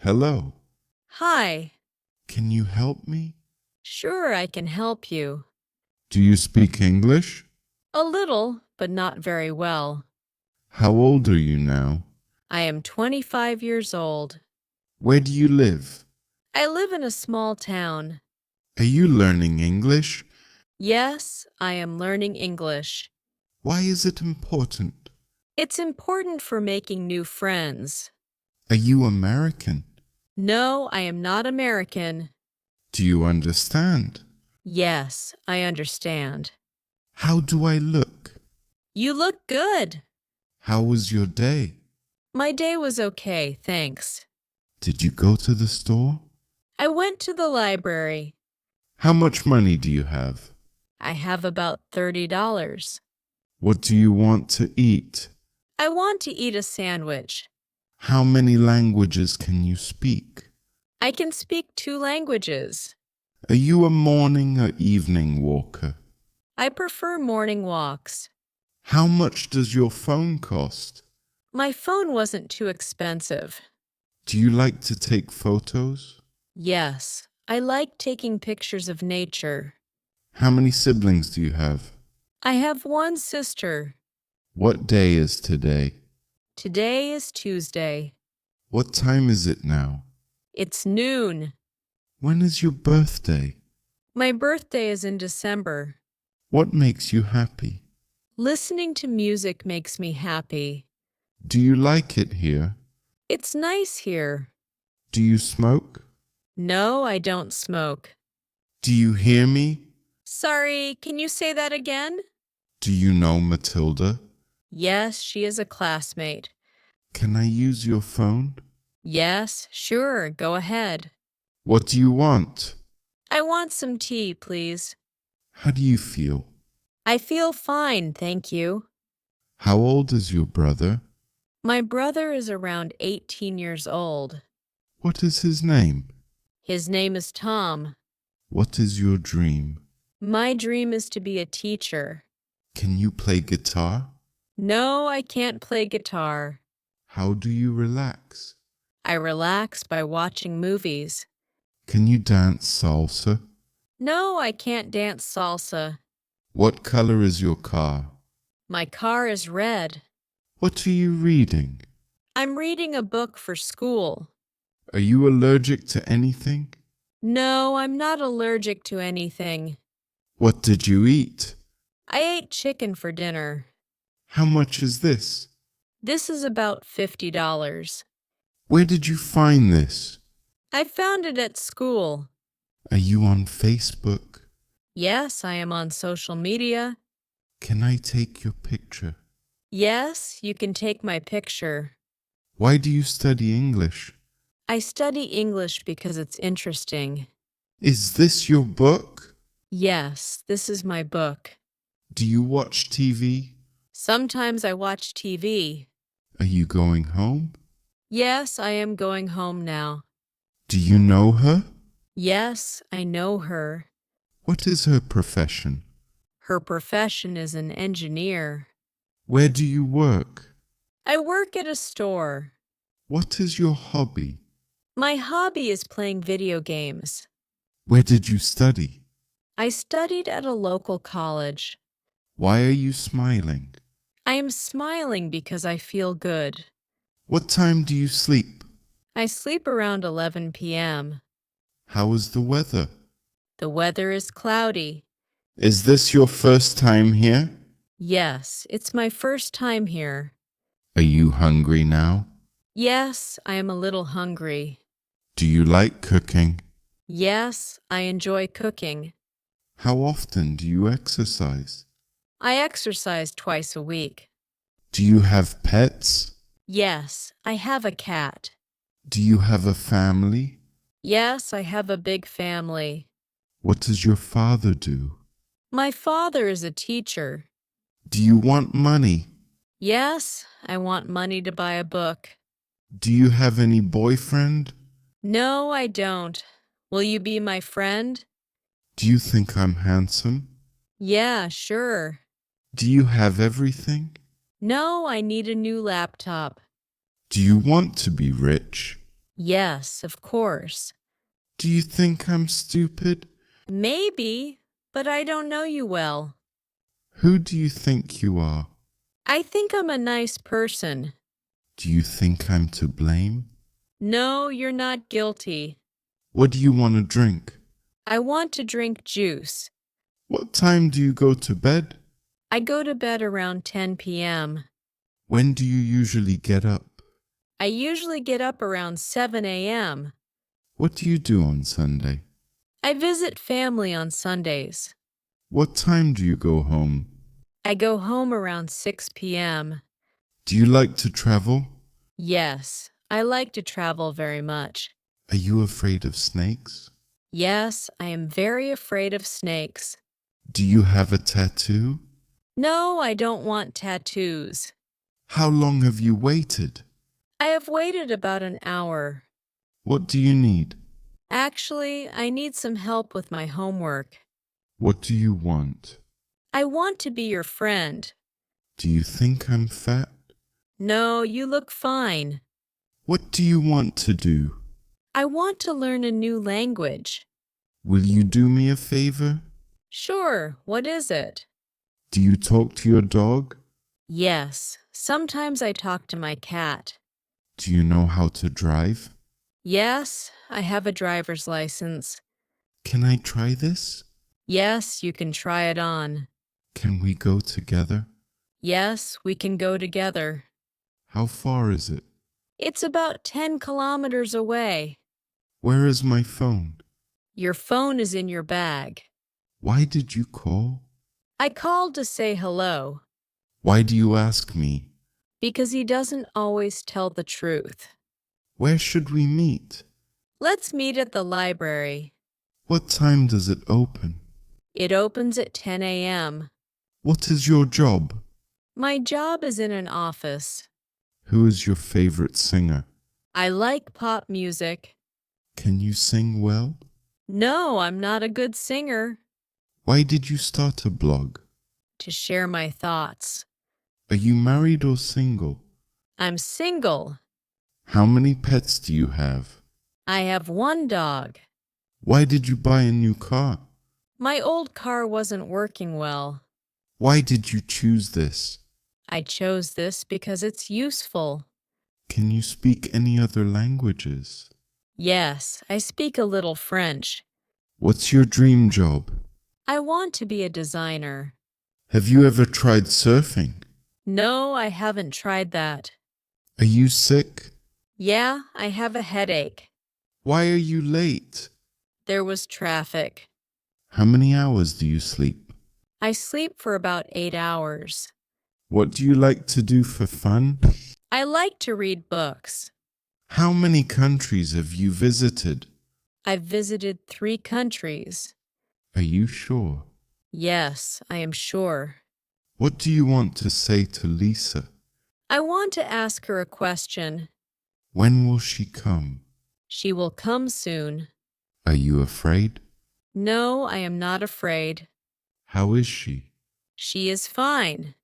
Hello. Hi. Can you help me? Sure, I can help you. Do you speak English? A little, but not very well. How old are you now? I am 25 years old. Where do you live? I live in a small town. Are you learning English? Yes, I am learning English. Why is it important? It's important for making new friends. Are you American? No, I am not American. Do you understand? Yes, I understand. How do I look? You look good. How was your day? My day was okay, thanks. Did you go to the store? I went to the library. How much money do you have? I have about $30. What do you want to eat? I want to eat a sandwich. How many languages can you speak? I can speak 2 languages. Are you a morning or evening walker? I prefer morning walks. How much does your phone cost? My phone wasn't too expensive. Do you like to take photos? Yes, I like taking pictures of nature. How many siblings do you have? I have one sister. What day is today? Today is Tuesday. What time is it now? It's noon. When is your birthday? My birthday is in December. What makes you happy? Listening to music makes me happy. Do you like it here? It's nice here. Do you smoke? No, I don't smoke. Do you hear me? Sorry, can you say that again? Do you know Matilda? Yes, she is a classmate. Can I use your phone? Yes, sure, go ahead. What do you want? I want some tea, please. How do you feel? I feel fine, thank you. How old is your brother? My brother is around 18 years old. What is his name? His name is Tom. What is your dream? My dream is to be a teacher. Can you play guitar? No, I can't play guitar. How do you relax? I relax by watching movies. Can you dance salsa? No, I can't dance salsa. What color is your car? My car is red. What are you reading? I'm reading a book for school. Are you allergic to anything? No, I'm not allergic to anything. What did you eat? I ate chicken for dinner. How much is this? This is about $50. Where did you find this? I found it at school. Are you on Facebook? Yes, I am on social media. Can I take your picture? Yes, you can take my picture. Why do you study English? I study English because it's interesting. Is this your book? Yes, this is my book. Do you watch TV? Sometimes I watch TV. Are you going home? Yes, I am going home now. Do you know her? Yes, I know her. What is her profession? Her profession is an engineer. Where do you work? I work at a store. What is your hobby? My hobby is playing video games. Where did you study? I studied at a local college. Why are you smiling? I am smiling because I feel good. What time do you sleep? I sleep around 11 p.m. How is the weather? The weather is cloudy. Is this your first time here? Yes, it's my first time here. Are you hungry now? Yes, I am a little hungry. Do you like cooking? Yes, I enjoy cooking. How often do you exercise? I exercise twice a week. Do you have pets? Yes, I have a cat. Do you have a family? Yes, I have a big family. What does your father do? My father is a teacher. Do you want money? Yes, I want money to buy a book. Do you have any boyfriend? No, I don't. Will you be my friend? Do you think I'm handsome? Yeah, sure. Do you have everything? No, I need a new laptop. Do you want to be rich? Yes, of course. Do you think I'm stupid? Maybe, but I don't know you well. Who do you think you are? I think I'm a nice person. Do you think I'm to blame? No, you're not guilty. What do you want to drink? I want to drink juice. What time do you go to bed? I go to bed around 10 p.m. When do you usually get up? I usually get up around 7 a.m. What do you do on Sunday? I visit family on Sundays. What time do you go home? I go home around 6 p.m. Do you like to travel? Yes, I like to travel very much. Are you afraid of snakes? Yes, I am very afraid of snakes. Do you have a tattoo? No, I don't want tattoos. How long have you waited? I have waited about an hour. What do you need? Actually, I need some help with my homework. What do you want? I want to be your friend. Do you think I'm fat? No, you look fine. What do you want to do? I want to learn a new language. Will you do me a favor? Sure, what is it? Do you talk to your dog? Yes, sometimes I talk to my cat. Do you know how to drive? Yes, I have a driver's license. Can I try this? Yes, you can try it on. Can we go together? Yes, we can go together. How far is it? It's about 10 kilometers away. Where is my phone? Your phone is in your bag. Why did you call? I called to say hello. Why do you ask me? Because he doesn't always tell the truth. Where should we meet? Let's meet at the library. What time does it open? It opens at 10 a.m. What is your job? My job is in an office. Who is your favorite singer? I like pop music. Can you sing well? No, I'm not a good singer. Why did you start a blog? To share my thoughts. Are you married or single? I'm single. How many pets do you have? I have one dog. Why did you buy a new car? My old car wasn't working well. Why did you choose this? I chose this because it's useful. Can you speak any other languages? Yes, I speak a little French. What's your dream job? I want to be a designer. Have you ever tried surfing? No, I haven't tried that. Are you sick? Yeah, I have a headache. Why are you late? There was traffic. How many hours do you sleep? I sleep for about 8 hours. What do you like to do for fun? I like to read books. How many countries have you visited? I've visited 3 countries. Are you sure? Yes, I am sure. What do you want to say to Lisa? I want to ask her a question. When will she come? She will come soon. Are you afraid? No, I am not afraid. How is she? She is fine.